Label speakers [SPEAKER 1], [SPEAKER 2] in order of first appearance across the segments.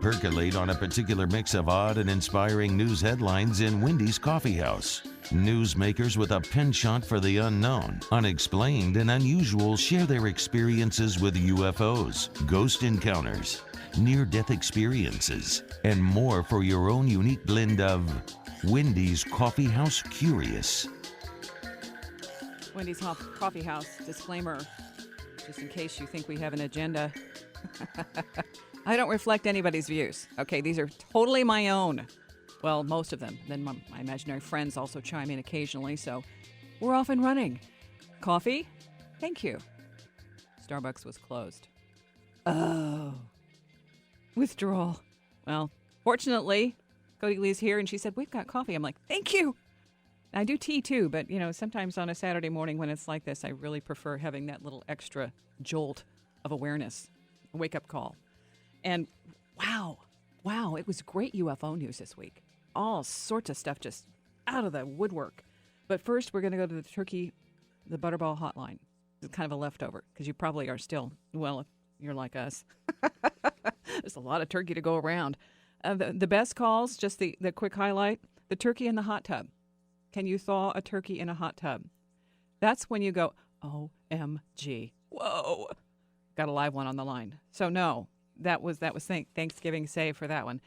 [SPEAKER 1] percolate on a particular mix of odd and inspiring news headlines in Wendy's Coffee House. Newsmakers with a penchant for the unknown, unexplained, and unusual share their experiences with UFOs, ghost encounters, near-death experiences, and more for your own unique blend of Wendy's Coffee House Curious.
[SPEAKER 2] Wendy's Coffee House, disclaimer, just in case you think we have an agenda. I don't reflect anybody's views. Okay, these are totally my own. Well, most of them. Then my imaginary friends also chime in occasionally, so we're off and running. Coffee? Thank you. Starbucks was closed. Oh. Withdrawal. Well, fortunately, Cody Lee's here, and she said, we've got coffee. I'm like, thank you. I do tea, too, but, sometimes on a Saturday morning when it's like this, I really prefer having that little extra jolt of awareness, a wake-up call. And wow, it was great UFO news this week. All sorts of stuff just out of the woodwork. But first, we're going to go to the Butterball hotline. It's kind of a leftover, because you probably are still, well, if you're like us. There's a lot of turkey to go around. The best calls, just the quick highlight, the turkey in the hot tub. Can you thaw a turkey in a hot tub? That's when you go, OMG. Whoa. Got a live one on the line. So no, that was Thanksgiving save for that one.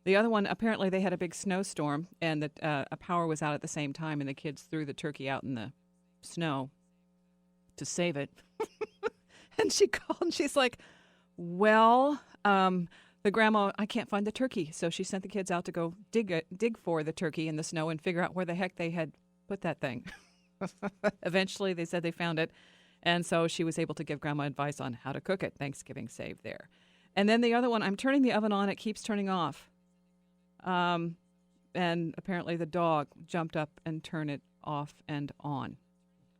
[SPEAKER 2] The other one, apparently they had a big snowstorm and a power was out at the same time and the kids threw the turkey out in the snow to save it. And she called and she's like, well, the grandma, I can't find the turkey. So she sent the kids out to go dig for the turkey in the snow and figure out where the heck they had put that thing. Eventually, they said they found it. And so she was able to give grandma advice on how to cook it. Thanksgiving saved there. And then the other one, I'm turning the oven on. It keeps turning off. And apparently the dog jumped up and turned it off and on.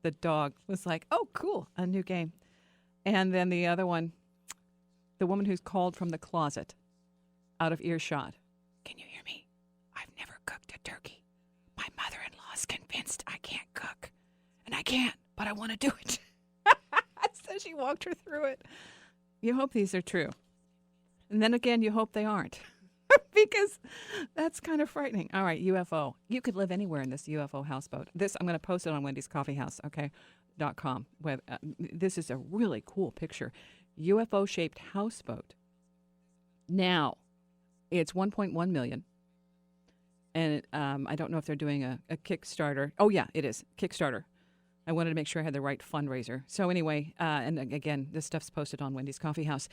[SPEAKER 2] The dog was like, oh, cool, a new game. And then the other one, the woman who's called from the closet, out of earshot. Can you hear me? I've never cooked a turkey. My mother-in-law's convinced I can't cook. And I can't, but I want to do it. So she walked her through it. You hope these are true. And then again, you hope they aren't. Because that's kind of frightening. All right, UFO. You could live anywhere in this UFO houseboat. This, I'm going to post it on Wendy's Coffee House, okay, .com. This is a really cool picture. UFO-shaped houseboat. Now, it's $1.1 million. And I don't know if they're doing a Kickstarter. Oh, yeah, it is. Kickstarter. I wanted to make sure I had the right fundraiser. So anyway, and again, this stuff's posted on Wendy's Coffee House.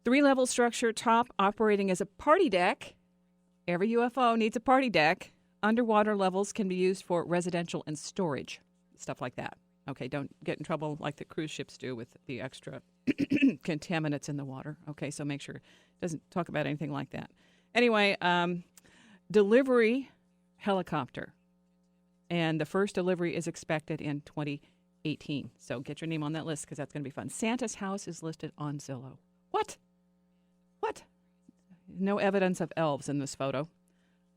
[SPEAKER 2] 3-level structure, top operating as a party deck. Every UFO needs a party deck. Underwater levels can be used for residential and storage, stuff like that. Okay, don't get in trouble like the cruise ships do with the extra contaminants in the water. Okay, so make sure it doesn't talk about anything like that. Anyway, delivery helicopter. And the first delivery is expected in 2018. So get your name on that list because that's going to be fun. Santa's house is listed on Zillow. What? No evidence of elves in this photo,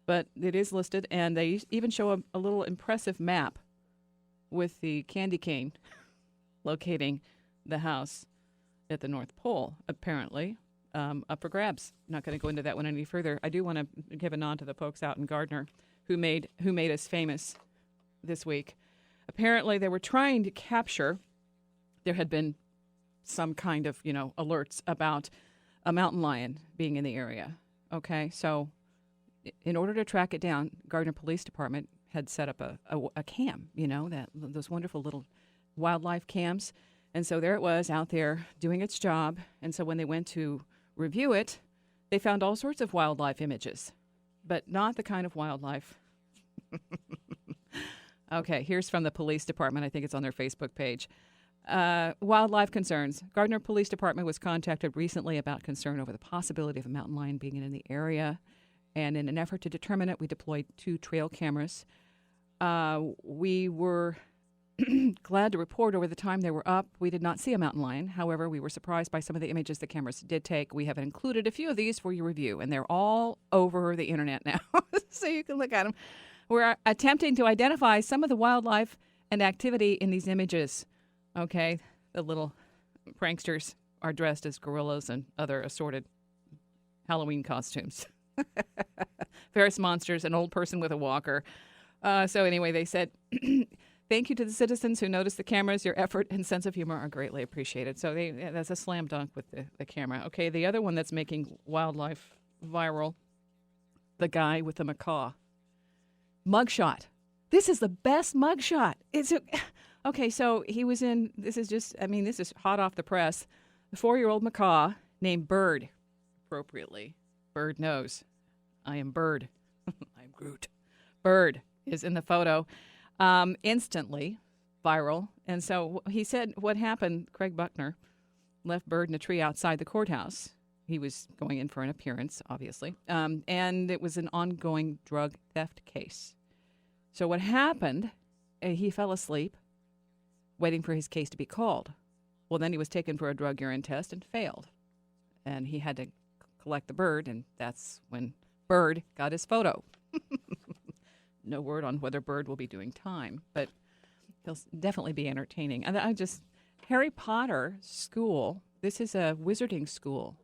[SPEAKER 2] but it is listed. And they even show a little impressive map with the candy cane locating the house at the North Pole, apparently, up for grabs. Not going to go into that one any further. I do want to give a nod to the folks out in Gardner who made us famous this week. Apparently, they were trying to capture. There had been some kind of, alerts about a mountain lion being in the area. Okay, so in order to track it down, Gardner Police Department had set up a cam, those wonderful little wildlife cams. And so there it was out there doing its job. And so when they went to review it, they found all sorts of wildlife images, but not the kind of wildlife. Okay, here's from the police department. I think it's on their Facebook page. Wildlife concerns. Gardner Police Department was contacted recently about concern over the possibility of a mountain lion being in the area. And in an effort to determine it, we deployed 2 trail cameras. We were glad to report over the time they were up, we did not see a mountain lion. However, we were surprised by some of the images the cameras did take. We have included a few of these for your review, and they're all over the internet now, so you can look at them. We're attempting to identify some of the wildlife and activity in these images. Okay, the little pranksters are dressed as gorillas and other assorted Halloween costumes. Ferris monsters, an old person with a walker. So anyway, they said, thank you to the citizens who noticed the cameras. Your effort and sense of humor are greatly appreciated. So that's a slam dunk with the camera. Okay, the other one that's making wildlife viral, the guy with the macaw. Mugshot. This is the best mugshot. Okay, so he was in, this is hot off the press. The 4-year-old macaw named Bird, appropriately. Bird knows. I am Bird. I'm Groot. Bird is in the photo. Instantly viral. And so he said what happened, Craig Buckner left Bird in a tree outside the courthouse. He was going in for an appearance, obviously. And it was an ongoing drug theft case. So what happened, he fell asleep waiting for his case to be called. Well, then he was taken for a drug urine test and failed. And he had to collect the bird, and that's when Bird got his photo. No word on whether Bird will be doing time, but he'll definitely be entertaining. And Harry Potter School, this is a wizarding school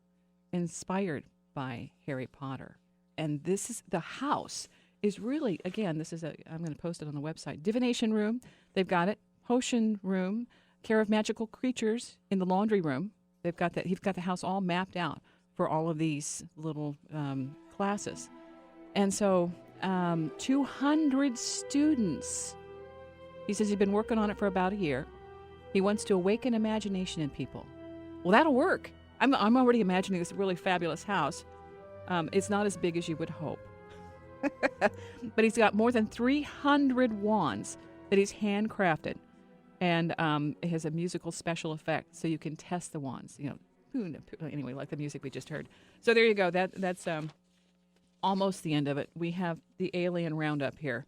[SPEAKER 2] inspired by Harry Potter. And the house is really, again, I'm going to post it on the website, divination room, they've got it, potion room, care of magical creatures in the laundry room. They've got that. He's got the house all mapped out for all of these little classes. And so 200 students. He says he's been working on it for about a year. He wants to awaken imagination in people. Well, that'll work. I'm already imagining this really fabulous house. It's not as big as you would hope. But he's got more than 300 wands that he's handcrafted. And it has a musical special effect, so you can test the wands. Anyway, like the music we just heard. So there you go. That's almost the end of it. We have the alien roundup here.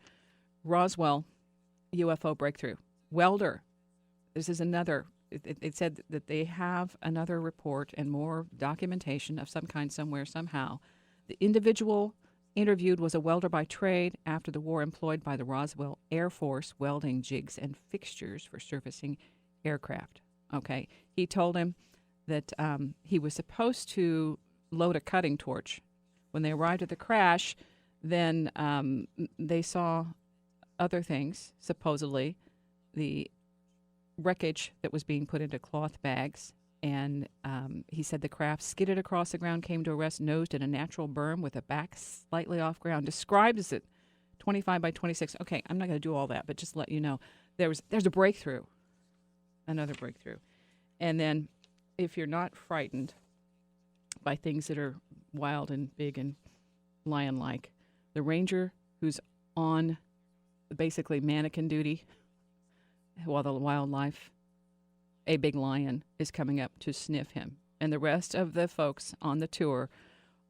[SPEAKER 2] Roswell UFO breakthrough. Welder. This is another. It said that they have another report and more documentation of some kind somewhere, somehow. The individual interviewed was a welder by trade, after the war employed by the Roswell Air Force, welding jigs and fixtures for servicing aircraft. Okay. He told him that he was supposed to load a cutting torch. When they arrived at the crash, then they saw other things, supposedly the wreckage that was being put into cloth bags. And he said the craft skidded across the ground, came to a rest, nosed in a natural berm with a back slightly off ground. Describes it 25 by 26. Okay, I'm not going to do all that, but just to let you know, there's a breakthrough, another breakthrough. And then if you're not frightened by things that are wild and big and lion-like, the ranger who's on basically mannequin duty while the wildlife, a big lion, is coming up to sniff him. And the rest of the folks on the tour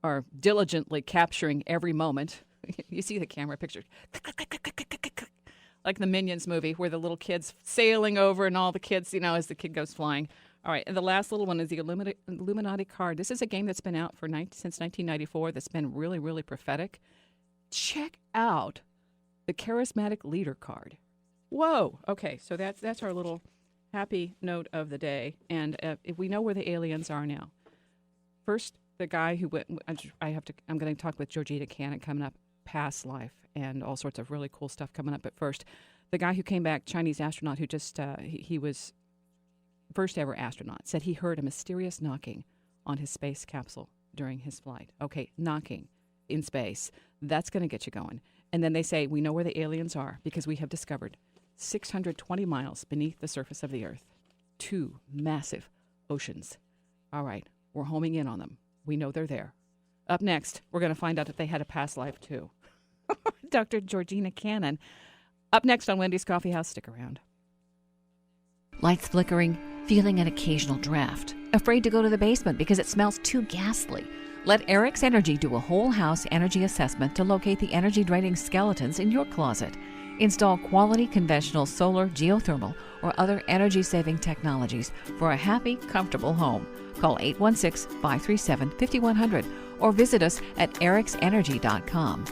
[SPEAKER 2] are diligently capturing every moment. You see the camera picture. Like the Minions movie where the little kid's sailing over and all the kids, as the kid goes flying. All right, and the last little one is the Illuminati card. This is a game that's been out since 1994 that's been really, really prophetic. Check out the Charismatic Leader card. Whoa. Okay, so that's our little happy note of the day. And if we know where the aliens are now. First, the guy who went, I'm going to talk with Georgina Cannon coming up, past life and all sorts of really cool stuff coming up. But first, the guy who came back, Chinese astronaut who just, he was first ever astronaut, said he heard a mysterious knocking on his space capsule during his flight. Okay, knocking in space. That's going to get you going. And then they say, we know where the aliens are because we have discovered 620 miles beneath the surface of the Earth. 2 massive oceans. All right, we're homing in on them. We know they're there. Up next, we're going to find out if they had a past life, too. Dr. Georgina Cannon. Up next on Wendy's Coffee House. Stick around.
[SPEAKER 3] Lights flickering, feeling an occasional draft. Afraid to go to the basement because it smells too ghastly. Let Eric's Energy do a whole house energy assessment to locate the energy-draining skeletons in your closet. Install quality conventional solar, geothermal, or other energy-saving technologies for a happy, comfortable home. Call 816-537-5100 or visit us at ericsenergy.com.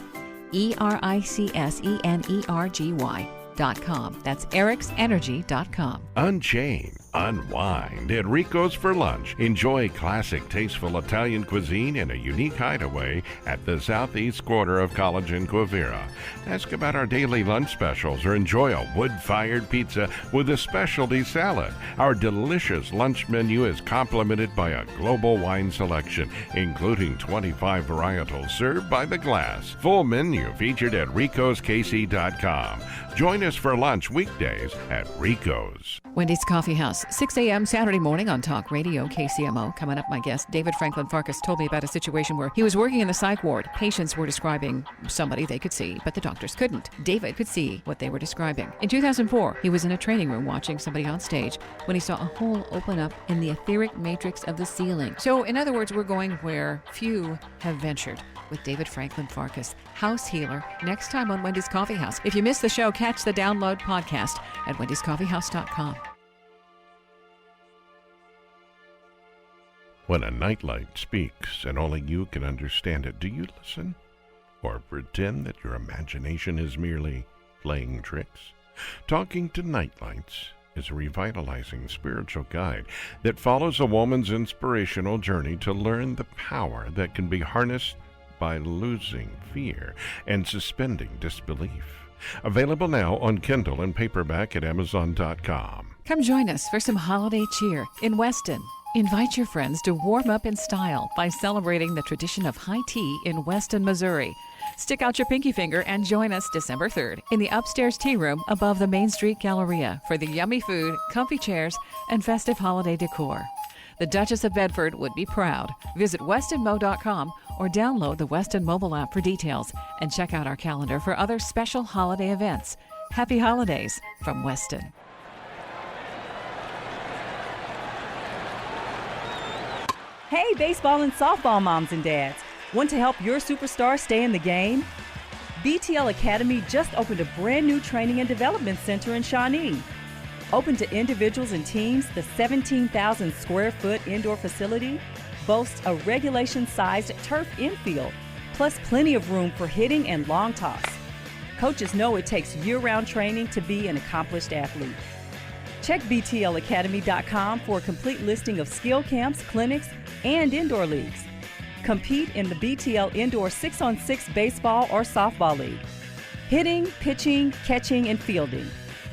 [SPEAKER 3] ERICSENERGY.com. That's ericsenergy.com.
[SPEAKER 4] Unchain, Unwind at Rico's for lunch. Enjoy classic, tasteful Italian cuisine in a unique hideaway at the southeast quarter of College and Quivira. Ask about our daily lunch specials or enjoy a wood-fired pizza with a specialty salad. Our delicious lunch menu is complemented by a global wine selection, including 25 varietals served by the glass. Full menu featured at ricoskc.com. Join us for lunch weekdays at Rico's.
[SPEAKER 3] Wendy's Coffee House, 6 a.m. Saturday morning on Talk Radio, KCMO. Coming up, my guest, David Franklin Farkas, told me about a situation where he was working in the psych ward. Patients were describing somebody they could see, but the doctors couldn't. David could see what they were describing. In 2004, he was in a training room watching somebody on stage when he saw a hole open up in the etheric matrix of the ceiling. So, in other words, we're going where few have ventured with David Franklin Farkas, house healer, next time on Wendy's Coffee House. If you missed the show, catch the download podcast at wendyscoffeehouse.com.
[SPEAKER 4] When a nightlight speaks and only you can understand it, do you listen? Or pretend that your imagination is merely playing tricks? Talking to Nightlights is a revitalizing spiritual guide that follows a woman's inspirational journey to learn the power that can be harnessed by losing fear and suspending disbelief. Available now on Kindle and paperback at Amazon.com.
[SPEAKER 3] Come join us for some holiday cheer in Weston. Invite your friends to warm up in style by celebrating the tradition of high tea in Weston, Missouri. Stick out your pinky finger and join us December 3rd in the upstairs tea room above the Main Street Galleria for the yummy food, comfy chairs, and festive holiday decor. The Duchess of Bedford would be proud. Visit westonmo.com or download the Weston mobile app for details and check out our calendar for other special holiday events. Happy holidays from Weston.
[SPEAKER 5] Hey, baseball and softball moms and dads. Want to help your superstar stay in the game? BTL Academy just opened a brand new training and development center in Shawnee. Open to individuals and teams, the 17,000 square foot indoor facility boasts a regulation-sized turf infield, plus plenty of room for hitting and long toss. Coaches know it takes year-round training to be an accomplished athlete. Check BTLacademy.com for a complete listing of skill camps, clinics, and indoor leagues. Compete in the BTL Indoor 6-on-6 Baseball or Softball League. Hitting, pitching, catching, and fielding.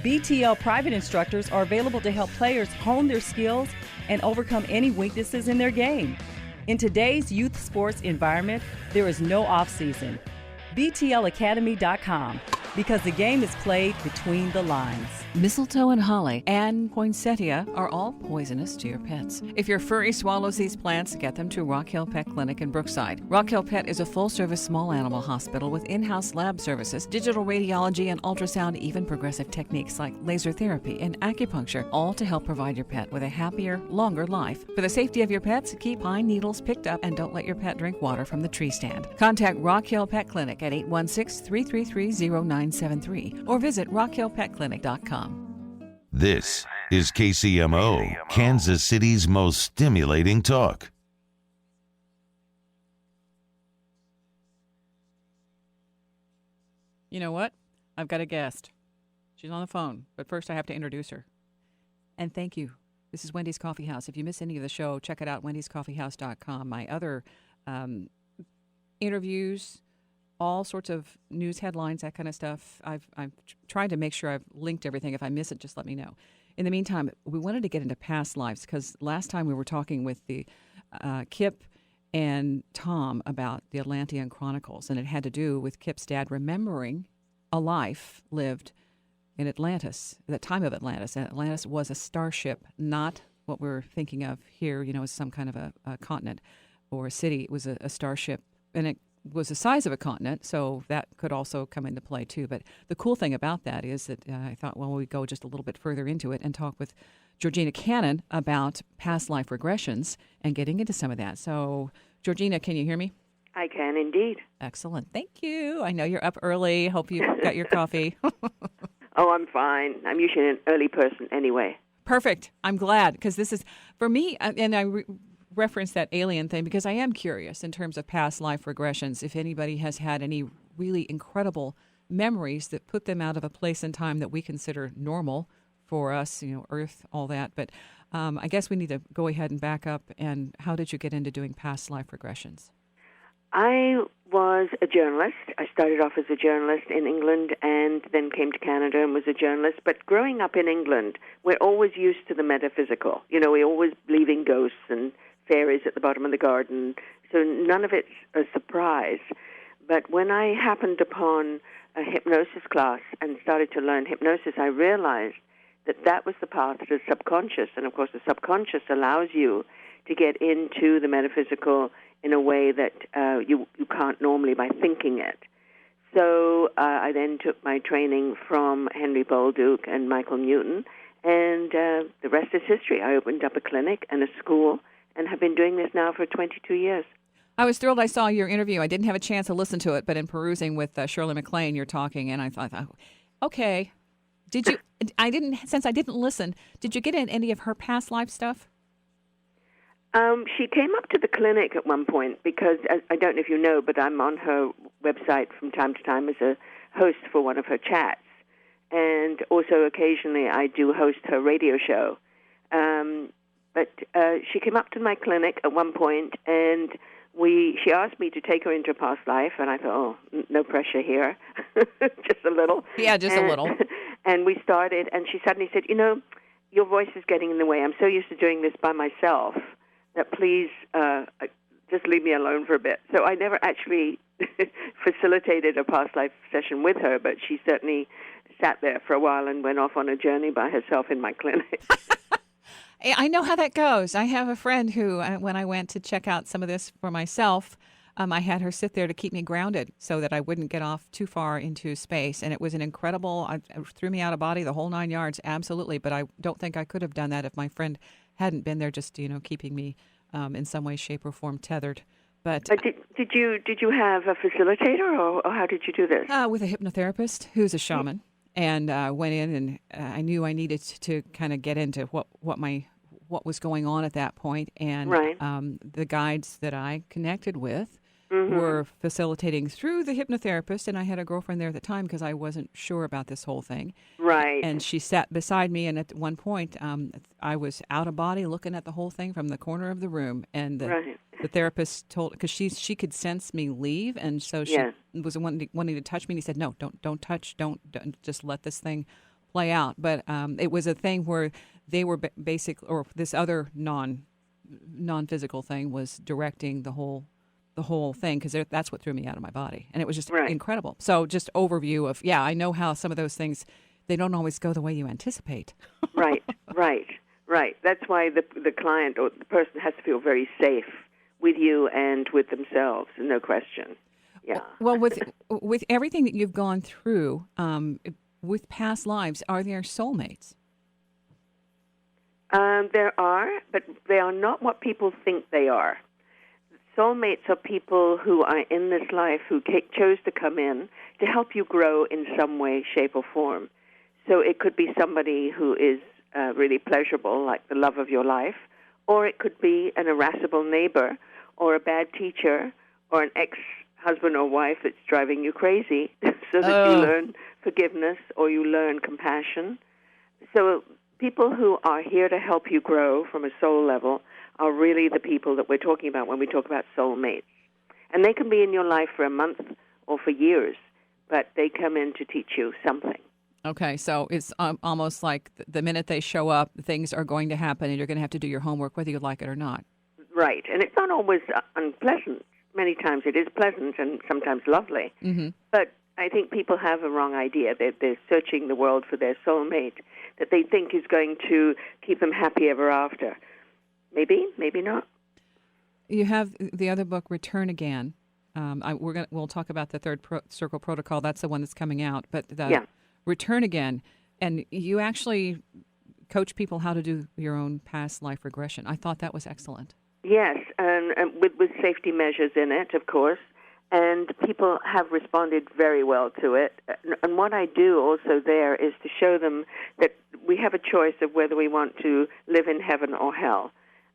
[SPEAKER 5] BTL private instructors are available to help players hone their skills and overcome any weaknesses in their game. In today's youth sports environment, there is no off-season. BTLacademy.com, because the game is played between the lines.
[SPEAKER 3] Mistletoe and holly and poinsettia are all poisonous to your pets. If your furry swallows these plants, get them to Rock Hill Pet Clinic in Brookside. Rock Hill Pet is a full-service small animal hospital with in-house lab services, digital radiology and ultrasound, even progressive techniques like laser therapy and acupuncture, all to help provide your pet with a happier, longer life. For the safety of your pets, keep pine needles picked up and don't let your pet drink water from the tree stand. Contact Rock Hill Pet Clinic at 816-333-0973 or visit rockhillpetclinic.com.
[SPEAKER 1] This is KCMO, Kansas City's most stimulating talk.
[SPEAKER 2] You know what? I've got a guest. She's on the phone, but first I have to introduce her. And thank you. This is Wendy's Coffee House. If you miss any of the show, check it out, wendyscoffeehouse.com. My other interviews, all sorts of news headlines, that kind of stuff. I've tried to make sure I've linked everything. If I miss it, just let me know. In the meantime, we wanted to get into past lives because last time we were talking with the Kip and Tom about the Atlantean Chronicles, and it had to do with Kip's dad remembering a life lived in Atlantis, the time of Atlantis. And Atlantis was a starship, not what we're thinking of here, as some kind of a continent or a city. It was a starship, and it was the size of a continent, so that could also come into play too. But the cool thing about that is that I thought, well, we go just a little bit further into it and talk with Georgina Cannon about past life regressions and getting into some of that. So, Georgina, can you hear me?
[SPEAKER 6] I can indeed.
[SPEAKER 2] Excellent. Thank you. I know you're up early. Hope you got your coffee.
[SPEAKER 6] Oh, I'm fine. I'm usually an early person anyway.
[SPEAKER 2] Perfect. I'm glad, because this is, for me, and I reference that alien thing because I am curious in terms of past life regressions, if anybody has had any really incredible memories that put them out of a place and time that we consider normal for us, Earth, all that. But I guess we need to go ahead and back up. And how did you get into doing past life regressions?
[SPEAKER 6] I was a journalist. I started off as a journalist in England and then came to Canada and was a journalist. But growing up in England, we're always used to the metaphysical. We're always believing ghosts and fairies at the bottom of the garden. So none of it's a surprise. But when I happened upon a hypnosis class and started to learn hypnosis, I realized that was the path to the subconscious. And, of course, the subconscious allows you to get into the metaphysical in a way that you can't normally by thinking it. So I then took my training from Henry Bolduc and Michael Newton, and the rest is history. I opened up a clinic and a school and have been doing this now for 22 years.
[SPEAKER 2] I was thrilled I saw your interview. I didn't have a chance to listen to it, but in perusing with Shirley MacLaine, you're talking, and I thought, okay. Did you? Since I didn't listen, did you get in any of her past life stuff?
[SPEAKER 6] She came up to the clinic at one point because, I don't know if you know, but I'm on her website from time to time as a host for one of her chats. And also occasionally I do host her radio show. But she came up to my clinic at one point and she asked me to take her into a past life, and I thought, no pressure here, just a little.
[SPEAKER 2] Yeah, just a little.
[SPEAKER 6] And we started, and she suddenly said, your voice is getting in the way. I'm so used to doing this by myself that please just leave me alone for a bit. So I never actually facilitated a past life session with her, but she certainly sat there for a while and went off on a journey by herself in my clinic.
[SPEAKER 2] I know how that goes. I have a friend who, when I went to check out some of this for myself, I had her sit there to keep me grounded so that I wouldn't get off too far into space. And it was an incredible, it threw me out of body, the whole 9 yards, absolutely. But I don't think I could have done that if my friend hadn't been there just, keeping me in some way, shape, or form tethered. But
[SPEAKER 6] did you have a facilitator, or how did you do this?
[SPEAKER 2] With a hypnotherapist who's a shaman. And went in, and I knew I needed to kind of get into what was going on at that point. And
[SPEAKER 6] right.
[SPEAKER 2] The guides that I connected with were facilitating through the hypnotherapist, and I had a girlfriend there at the time because I wasn't sure about this whole thing.
[SPEAKER 6] Right.
[SPEAKER 2] And she sat beside me, and at one point, I was out of body looking at the whole thing from the corner of the room, and the therapist told, because she could sense me leave, and so she was wanting to touch me, and he said, no, don't touch, don't just let this thing play out. But it was a thing where they were or this other non-physical thing was directing the whole thing, because that's what threw me out of my body. And it was just incredible. So just overview of, I know how some of those things, they don't always go the way you anticipate. Right.
[SPEAKER 6] That's why the client or the person has to feel very safe with you and with themselves, no question. Yeah.
[SPEAKER 2] Well, with everything that you've gone through, with past lives, are there soulmates?
[SPEAKER 6] There are, but they are not what people think they are. Soulmates are people who are in this life who chose to come in to help you grow in some way, shape, or form. So it could be somebody who is really pleasurable, like the love of your life, or it could be an irascible neighbor, or a bad teacher, or an ex-husband or wife that's driving you crazy, so that you learn forgiveness or you learn compassion. So people who are here to help you grow from a soul level are really the people that we're talking about when we talk about soulmates. And they can be in your life for a month or for years, but they come in to teach you something.
[SPEAKER 2] Okay, so it's almost like the minute they show up, things are going to happen, and you're going to have to do your homework whether you like it or not.
[SPEAKER 6] Right, and it's not always unpleasant. Many times it is pleasant and sometimes lovely. Mm-hmm. But I think people have a wrong idea. They're searching the world for their soulmate that they think is going to keep them happy ever after. Maybe, maybe not.
[SPEAKER 2] You have the other book, Return Again. We'll talk about the third circle protocol. That's the one that's coming out. But Return Again, and you actually coach people how to do your own past life regression. I thought that was excellent.
[SPEAKER 6] Yes, and with safety measures in it, of course. And people have responded very well to it. And what I do also there is to show them that we have a choice of whether we want to live in heaven or hell.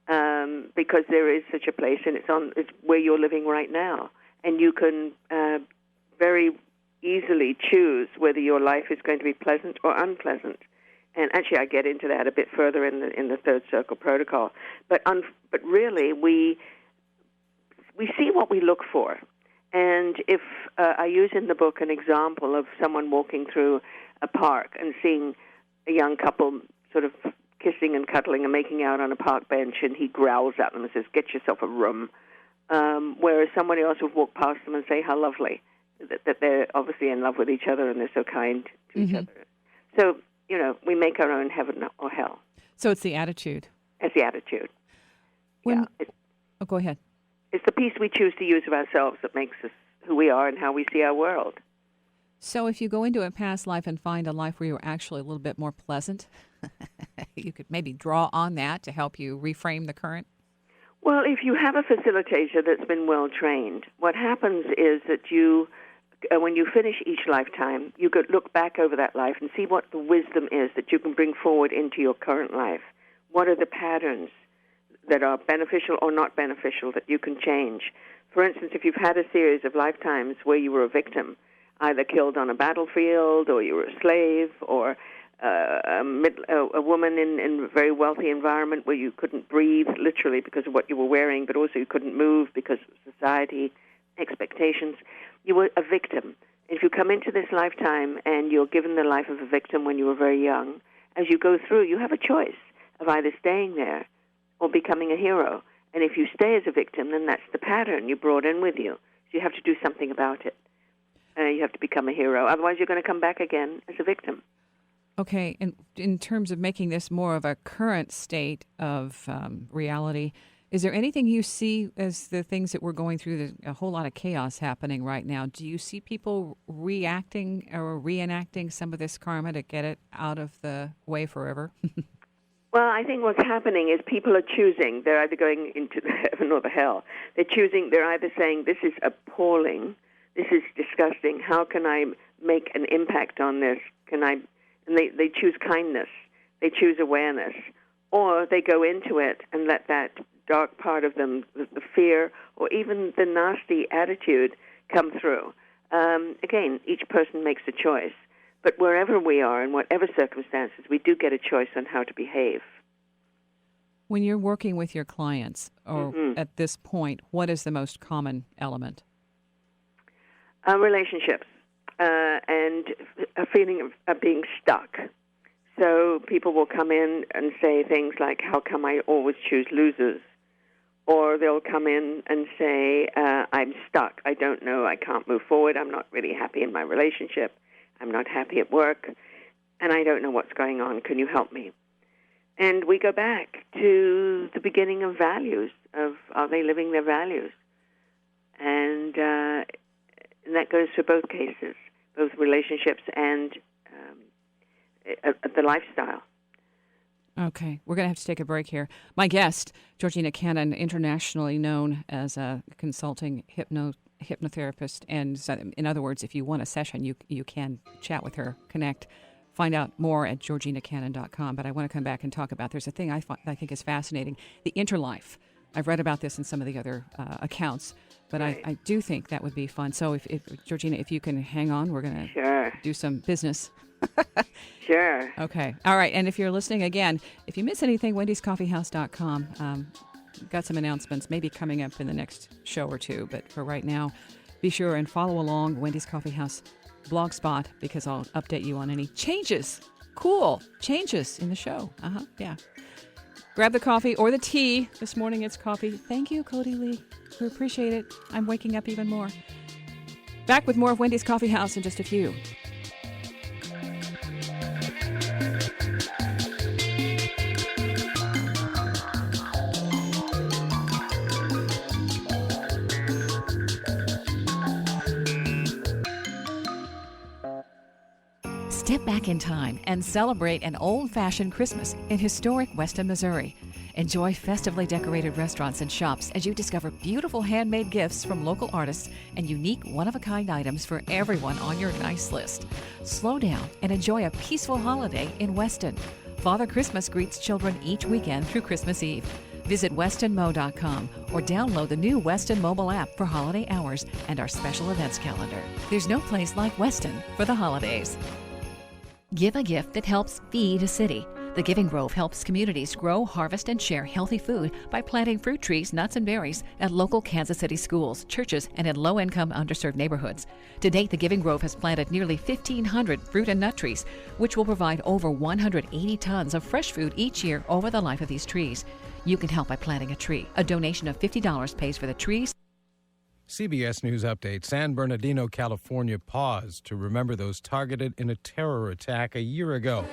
[SPEAKER 6] Because there is such a place, and it's where you're living right now. And you can very easily choose whether your life is going to be pleasant or unpleasant. And actually, I get into that a bit further in the Third Circle protocol. But really, we see what we look for. And if I use in the book an example of someone walking through a park and seeing a young couple sort of kissing and cuddling and making out on a park bench, and he growls at them and says, "Get yourself a room," whereas somebody else would walk past them and say, "How lovely," that they're obviously in love with each other and they're so kind to each other. So, we make our own heaven or hell.
[SPEAKER 2] So it's the attitude.
[SPEAKER 6] It's the attitude.
[SPEAKER 2] Go ahead.
[SPEAKER 6] It's the piece we choose to use of ourselves that makes us who we are and how we see our world.
[SPEAKER 2] So if you go into a past life and find a life where you were actually a little bit more pleasant, you could maybe draw on that to help you reframe the current?
[SPEAKER 6] Well, if you have a facilitator that's been well trained, what happens is that when you finish each lifetime, you could look back over that life and see what the wisdom is that you can bring forward into your current life. What are the patterns that are beneficial or not beneficial that you can change? For instance, if you've had a series of lifetimes where you were a victim, either killed on a battlefield, or you were a slave, or a woman in a very wealthy environment where you couldn't breathe, literally because of what you were wearing, but also you couldn't move because of society expectations, you were a victim. If you come into this lifetime and you're given the life of a victim when you were very young, as you go through, you have a choice of either staying there or becoming a hero. And if you stay as a victim, then that's the pattern you brought in with you. So you have to do something about it. You have to become a hero. Otherwise, you're going to come back again as a victim.
[SPEAKER 2] Okay. And in terms of making this more of a current state of reality, is there anything you see as the things that we're going through? There's a whole lot of chaos happening right now. Do you see people reacting or reenacting some of this karma to get it out of the way forever?
[SPEAKER 6] Well, I think what's happening is people are choosing. They're either going into the heaven or the hell. They're either saying, this is appalling, this is disgusting, how can I make an impact on this? And they choose kindness, they choose awareness, or they go into it and let that dark part of them, the fear, or even the nasty attitude come through. Again, each person makes a choice. But wherever we are, in whatever circumstances, we do get a choice on how to behave.
[SPEAKER 2] When you're working with your clients, or at this point, what is the most common element?
[SPEAKER 6] Relationships and a feeling of being stuck. So people will come in and say things like, how come I always choose losers? Or they'll come in and say, I'm stuck. I don't know. I can't move forward. I'm not really happy in my relationship. I'm not happy at work, and I don't know what's going on. Can you help me? And we go back to the beginning of values, of are they living their values? And that goes for both cases, both relationships and the lifestyle.
[SPEAKER 2] Okay, we're going to have to take a break here. My guest, Georgina Cannon, internationally known as a consulting hypnotherapist, and so, in other words, if you want a session, you can chat with her, connect, find out more at georginacannon.com. But I want to come back and talk about, there's a thing I think is fascinating, the interlife. I've read about this in some of the other accounts, but right. I do think that would be fun. So if Georgina, if you can hang on, we're going to do some business.
[SPEAKER 6] Sure.
[SPEAKER 2] Okay. All right. And if you're listening again, if you miss anything, wendyscoffeehouse.com. Got some announcements maybe coming up in the next show or two. But for right now, be sure and follow along Wendy's Coffee House blogspot, because I'll update you on any changes. Cool. Changes in the show. Yeah. Grab the coffee or the tea. This morning it's coffee. Thank you, Cody Lee. We appreciate it. I'm waking up even more. Back with more of Wendy's Coffee House in just a few.
[SPEAKER 3] Step back in time and celebrate an old-fashioned Christmas in historic Weston, Missouri. Enjoy festively decorated restaurants and shops as you discover beautiful handmade gifts from local artists and unique one-of-a-kind items for everyone on your nice list. Slow down and enjoy a peaceful holiday in Weston. Father Christmas greets children each weekend through Christmas Eve. Visit WestonMo.com or download the new Weston mobile app for holiday hours and our special events calendar. There's no place like Weston for the holidays. Give a gift that helps feed a city. The Giving Grove helps communities grow, harvest, and share healthy food by planting fruit trees, nuts, and berries at local Kansas City schools, churches, and in low-income, underserved neighborhoods. To date, the Giving Grove has planted nearly 1,500 fruit and nut trees, which will provide over 180 tons of fresh food each year over the life of these trees. You can help by planting a tree. A donation of $50 pays for the trees.
[SPEAKER 7] CBS News Update. San Bernardino, California paused to remember those targeted in a terror attack a year ago.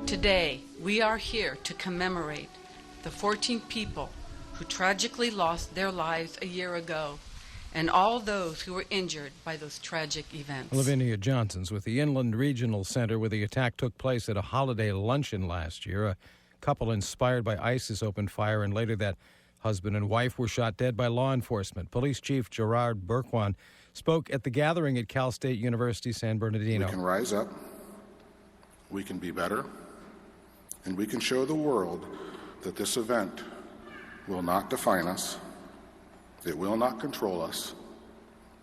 [SPEAKER 8] Today, we are here to commemorate the 14 people who tragically lost their lives a year ago and all those who were injured by those tragic events.
[SPEAKER 7] Lavinia Johnson's with the Inland Regional Center, where the attack took place at a holiday luncheon last year. A couple inspired by ISIS opened fire, and later that husband and wife were shot dead by law enforcement. Police Chief Gerard Burkwan spoke at the gathering at Cal State University, San Bernardino.
[SPEAKER 9] We can rise up, we can be better, and we can show the world that this event will not define us, it will not control us,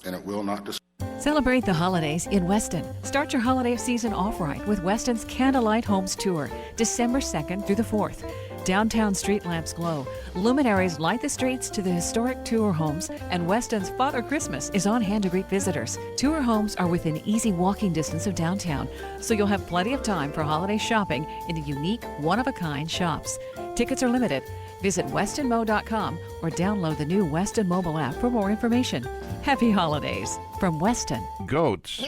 [SPEAKER 9] and it will not
[SPEAKER 3] Celebrate the holidays in Weston. Start your holiday season off right with Weston's Candlelight Homes Tour, December 2nd through the 4th. Downtown street lamps glow. Luminaries light the streets to the historic tour homes, and Weston's Father Christmas is on hand to greet visitors. Tour homes are within easy walking distance of downtown, so you'll have plenty of time for holiday shopping in the unique, one-of-a-kind shops. Tickets are limited. Visit westonmo.com or download the new Weston mobile app for more information. Happy holidays from Weston.
[SPEAKER 4] Goats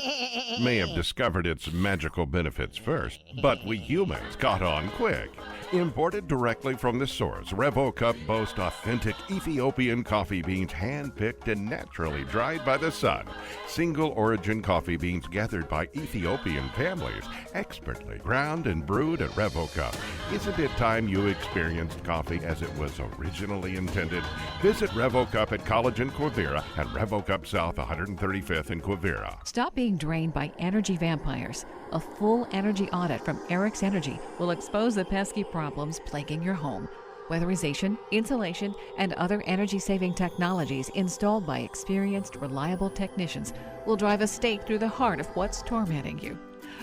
[SPEAKER 4] may have discovered its magical benefits first, but we humans caught on quick. Imported directly from the source, RevoCup boasts authentic Ethiopian coffee beans hand-picked and naturally dried by the sun. Single-origin coffee beans gathered by Ethiopian families, expertly ground and brewed at RevoCup. Isn't it time you experienced coffee as it was originally intended? Visit RevoCup at College in Quivira and RevoCup South 135th in Quivira.
[SPEAKER 3] Stop being drained by energy vampires. A full energy audit from Eric's Energy will expose the pesky problems plaguing your home. Weatherization, insulation, and other energy-saving technologies installed by experienced, reliable technicians will drive a stake through the heart of what's tormenting you.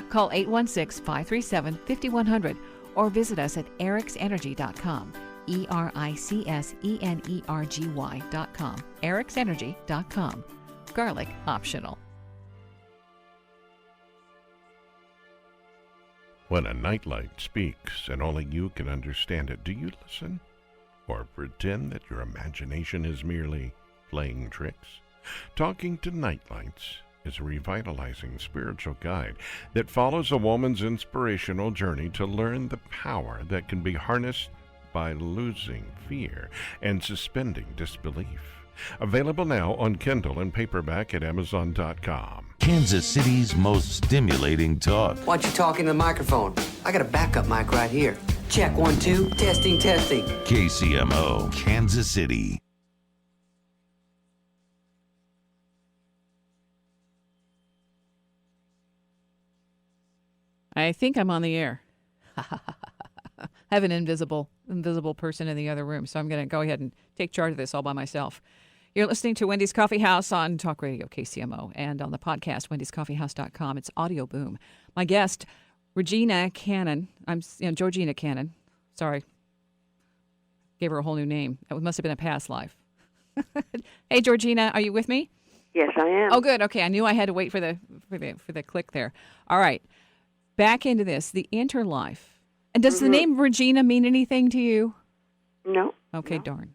[SPEAKER 3] Call 816-537-5100 or visit us at ericsenergy.com. ERICSENERGY.com. ericsenergy.com. Garlic optional.
[SPEAKER 4] When a nightlight speaks and only you can understand it, do you listen? Or pretend that your imagination is merely playing tricks? Talking to Nightlights is a revitalizing spiritual guide that follows a woman's inspirational journey to learn the power that can be harnessed by losing fear and suspending disbelief. Available now on Kindle and paperback at Amazon.com.
[SPEAKER 1] Kansas City's most stimulating talk.
[SPEAKER 10] Why don't you talk in the microphone? I got a backup mic right here. Check 1, 2. Testing, testing.
[SPEAKER 1] KCMO, Kansas City.
[SPEAKER 2] I think I'm on the air. I have an invisible person in the other room, so I'm going to go ahead and take charge of this all by myself. You're listening to Wendy's Coffee House on Talk Radio KCMO and on the podcast, wendyscoffeehouse.com. It's Audio Boom. My guest, Georgina Cannon. Georgina Cannon. Sorry. Gave her a whole new name. That must have been a past life. Hey, Georgina, are you with me?
[SPEAKER 6] Yes, I am.
[SPEAKER 2] Oh, good. Okay, I knew I had to wait for the click there. All right. Back into this, the interlife. And does the name Regina mean anything to you?
[SPEAKER 6] No.
[SPEAKER 2] Okay,
[SPEAKER 6] no.
[SPEAKER 2] darn.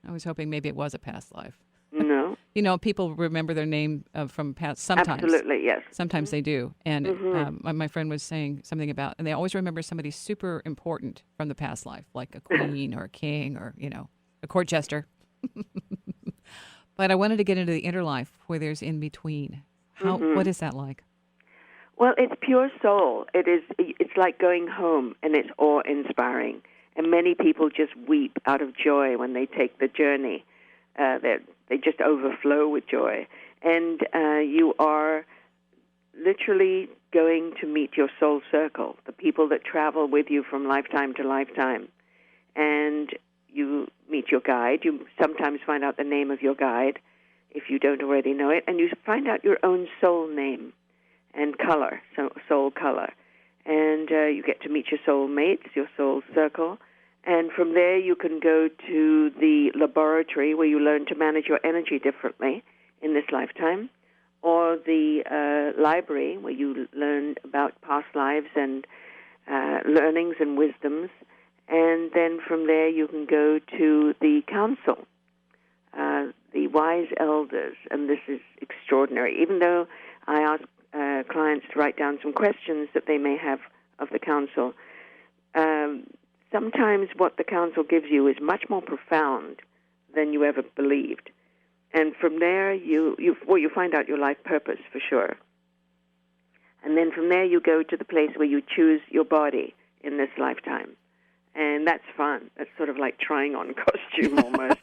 [SPEAKER 2] I was hoping maybe it was a past life.
[SPEAKER 6] No.
[SPEAKER 2] You know, people remember their name from past, sometimes.
[SPEAKER 6] Absolutely, yes.
[SPEAKER 2] Sometimes they do. And my friend was saying something about, and they always remember somebody super important from the past life, like a queen or a king or, a court jester. But I wanted to get into the interlife where there's in between. What is that like?
[SPEAKER 6] Well, it's pure soul. It's like going home, and it's awe-inspiring. And many people just weep out of joy when they take the journey. They just overflow with joy. And you are literally going to meet your soul circle, the people that travel with you from lifetime to lifetime. And you meet your guide. You sometimes find out the name of your guide if you don't already know it. And you find out your own soul name and color, so soul color. And you get to meet your soul mates, your soul circle. And from there, you can go to the laboratory where you learn to manage your energy differently in this lifetime, or the library where you learn about past lives and learnings and wisdoms. And then from there, you can go to the council, the wise elders, and this is extraordinary. Even though I ask clients to write down some questions that they may have of the council, sometimes what the council gives you is much more profound than you ever believed. And from there, you find out your life purpose for sure. And then from there, you go to the place where you choose your body in this lifetime. And that's fun. That's sort of like trying on costume almost.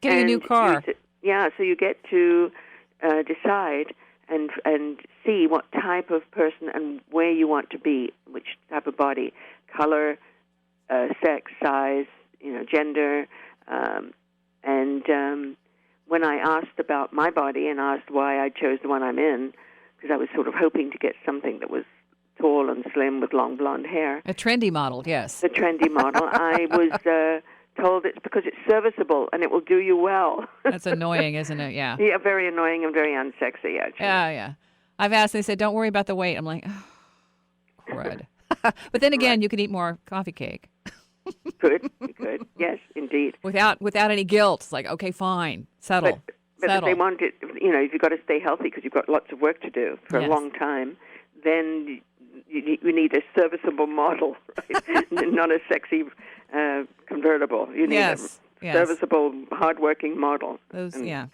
[SPEAKER 2] Getting a new car.
[SPEAKER 6] So you get to decide and see what type of person and where you want to be, which type of body, color, sex, size, gender. When I asked about my body and asked why I chose the one I'm in, because I was sort of hoping to get something that was tall and slim with long blonde hair.
[SPEAKER 2] A trendy model, yes.
[SPEAKER 6] A trendy model. I was told it's because it's serviceable and it will do you well.
[SPEAKER 2] That's annoying, isn't it? Yeah.
[SPEAKER 6] Yeah, very annoying and very unsexy, actually.
[SPEAKER 2] Yeah. I've asked, they said, don't worry about the weight. I'm like, oh, crud. But then again, you could eat more coffee cake.
[SPEAKER 6] Could. Yes, indeed.
[SPEAKER 2] Without any guilt. It's like, okay, fine. Settle.
[SPEAKER 6] But if they want it, if you've got to stay healthy because you've got lots of work to do for a long time, then you need a serviceable model, right? Not a sexy convertible. You need a serviceable, hardworking model.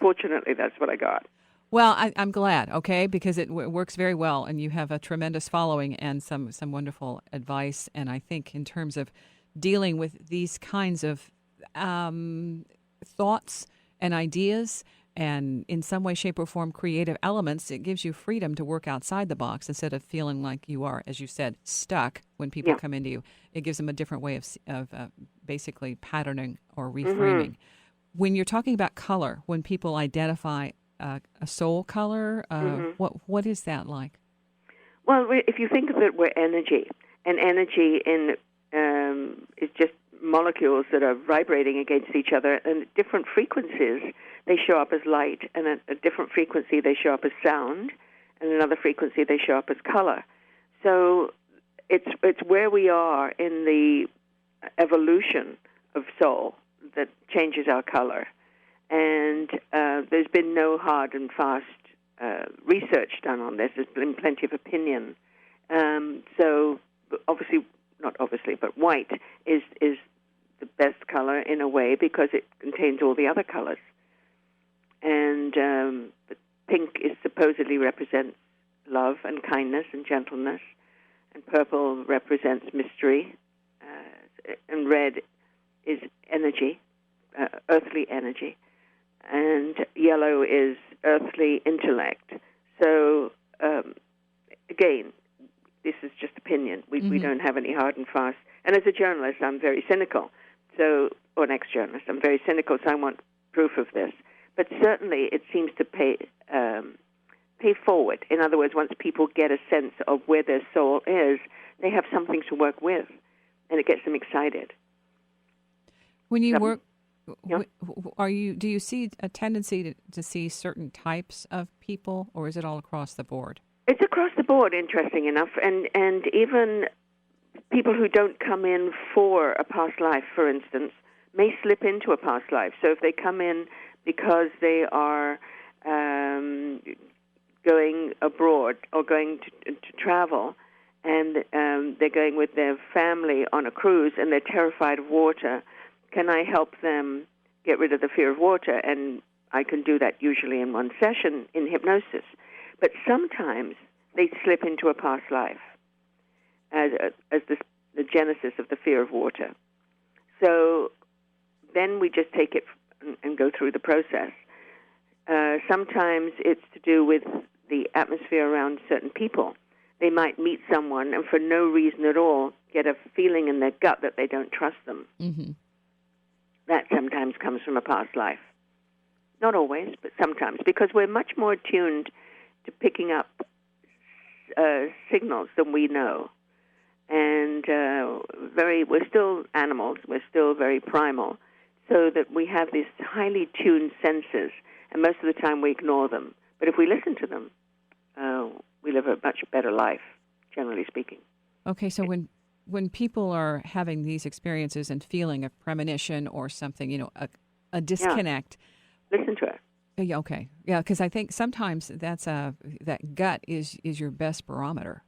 [SPEAKER 6] Fortunately, that's what I got.
[SPEAKER 2] Well, I'm glad, okay, because it works very well, and you have a tremendous following and some wonderful advice. And I think in terms of dealing with these kinds of thoughts and ideas and in some way, shape, or form creative elements, it gives you freedom to work outside the box instead of feeling like you are, as you said, stuck when people come into you. It gives them a different way of basically patterning or reframing. Mm-hmm. When you're talking about color, when people identify a soul color, what is that like?
[SPEAKER 6] Well, if you think of it, we're energy, and energy is just molecules that are vibrating against each other, and at different frequencies they show up as light, and at a different frequency they show up as sound, and another frequency they show up as color. So it's where we are in the evolution of soul that changes our color. And there's been no hard and fast research done on this. There's been plenty of opinion. So but white is the best color in a way because it contains all the other colors. And but pink supposedly represents love and kindness and gentleness, and purple represents mystery, and red is energy, earthly energy, and yellow is earthly intellect. So again, this is just opinion. We don't have any hard and fast. And as a journalist, I'm very cynical. Or an ex-journalist, I'm very cynical, so I want proof of this. But certainly it seems to pay forward. In other words, once people get a sense of where their soul is, they have something to work with, and it gets them excited.
[SPEAKER 2] When you work, do you see a tendency to see certain types of people, or is it all across the board?
[SPEAKER 6] It's across the board, interesting enough, and even people who don't come in for a past life, for instance, may slip into a past life. So if they come in because they are going abroad or going to travel, and they're going with their family on a cruise and they're terrified of water, can I help them get rid of the fear of water? And I can do that usually in one session in hypnosis. But sometimes they slip into a past life as the genesis of the fear of water. So then we just take it and go through the process. Sometimes it's to do with the atmosphere around certain people. They might meet someone and for no reason at all get a feeling in their gut that they don't trust them.
[SPEAKER 2] Mm-hmm.
[SPEAKER 6] That sometimes comes from a past life. Not always, but sometimes, because we're much more attuned to picking up signals than we know. And we're still animals, we're still very primal, so that we have these highly tuned senses, and most of the time we ignore them. But if we listen to them, we live a much better life, generally speaking.
[SPEAKER 2] Okay, so when people are having these experiences and feeling a premonition or something, a disconnect.
[SPEAKER 6] Yeah. Listen to it.
[SPEAKER 2] Yeah, okay. Yeah, because I think sometimes that gut is your best barometer.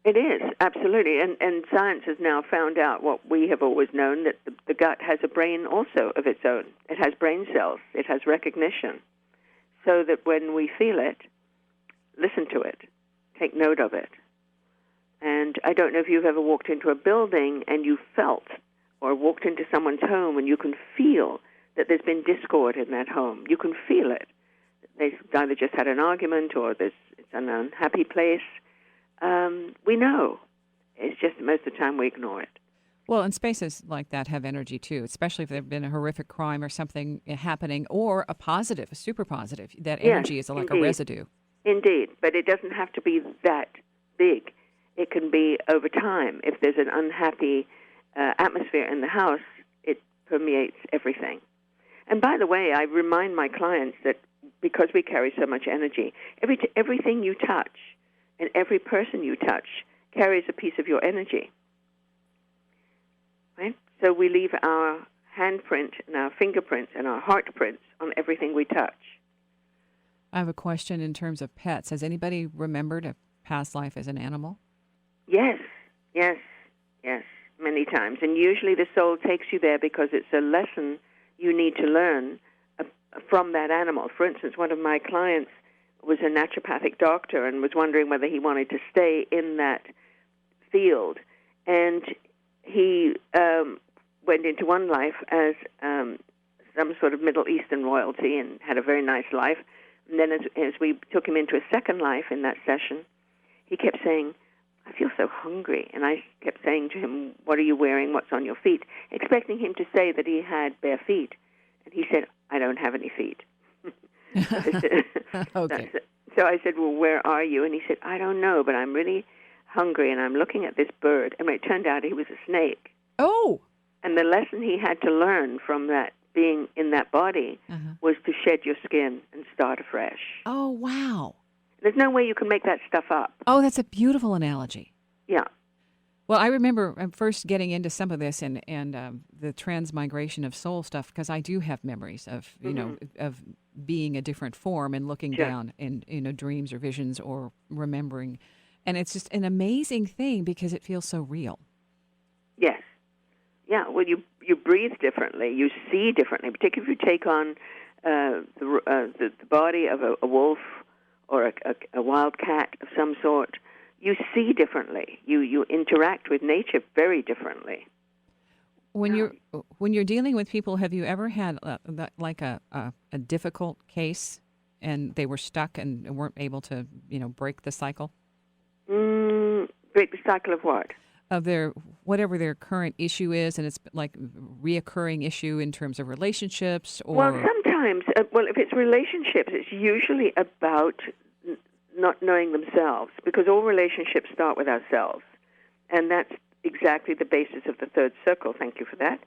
[SPEAKER 6] It is, absolutely. And science has now found out what we have always known, that the gut has a brain also of its own. It has brain cells. It has recognition. So that when we feel it, listen to it. Take note of it. And I don't know if you've ever walked into a building and you felt, or walked into someone's home and you can feel that there's been discord in that home. You can feel it. They've either just had an argument or it's an unhappy place. We know. It's just most of the time we ignore it.
[SPEAKER 2] Well, and spaces like that have energy too, especially if there's been a horrific crime or something happening, or a positive, a super positive. That energy is like a residue.
[SPEAKER 6] Indeed, but it doesn't have to be that big. It can be over time. If there's an unhappy atmosphere in the house, it permeates everything. And by the way, I remind my clients that because we carry so much energy, everything you touch and every person you touch carries a piece of your energy. Right? So we leave our handprint and our fingerprints and our heart prints on everything we touch.
[SPEAKER 2] I have a question in terms of pets. Has anybody remembered a past life as an animal?
[SPEAKER 6] Yes, many times. And usually the soul takes you there because it's a lesson you need to learn from that animal. For instance, one of my clients was a naturopathic doctor and was wondering whether he wanted to stay in that field. And he went into one life as some sort of Middle Eastern royalty and had a very nice life. And then as we took him into a second life in that session, he kept saying, I feel so hungry. And I kept saying to him, what are you wearing? What's on your feet? Expecting him to say that he had bare feet. And he said, I don't have any feet.
[SPEAKER 2] Okay.
[SPEAKER 6] So I said, well, where are you? And he said, I don't know, but I'm really hungry, and I'm looking at this bird. And it turned out he was a snake.
[SPEAKER 2] Oh!
[SPEAKER 6] And the lesson he had to learn from that being in that body was to shed your skin and start afresh.
[SPEAKER 2] Oh, wow.
[SPEAKER 6] There's no way you can make that stuff up.
[SPEAKER 2] Oh, that's a beautiful analogy.
[SPEAKER 6] Yeah.
[SPEAKER 2] Well, I remember first getting into some of this and the transmigration of soul stuff, because I do have memories of, of being a different form and looking down in, dreams or visions or remembering. And it's just an amazing thing because it feels so real.
[SPEAKER 6] Yes. Yeah, well, you breathe differently. You see differently, particularly if you take on the body of a wolf or a wild cat of some sort. You see differently. You interact with nature very differently.
[SPEAKER 2] When you're dealing with people, have you ever had like a difficult case and they were stuck and weren't able to break the cycle?
[SPEAKER 6] Break the cycle of what?
[SPEAKER 2] Of whatever their current issue is, and it's like reoccurring issue in terms of relationships, or
[SPEAKER 6] well, sometimes. If it's relationships, it's usually about not knowing themselves, because all relationships start with ourselves, and that's exactly the basis of the third circle. Thank you for that.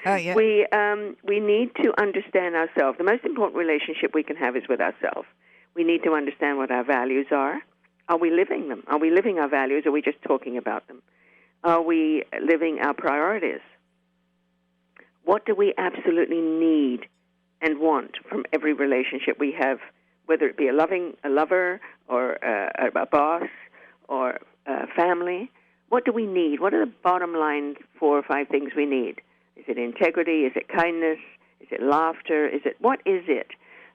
[SPEAKER 2] Yeah.
[SPEAKER 6] We need to understand ourselves. The most important relationship we can have is with ourselves. We need to understand what our values are. Are we living them? Are we living our values, or are we just talking about them? Are we living our priorities? What do we absolutely need and want from every relationship we have, whether it be a lover, or a boss, or a family? What do we need? What are the bottom line 4 or 5 things we need? Is it integrity? Is it kindness? Is it laughter? What is it?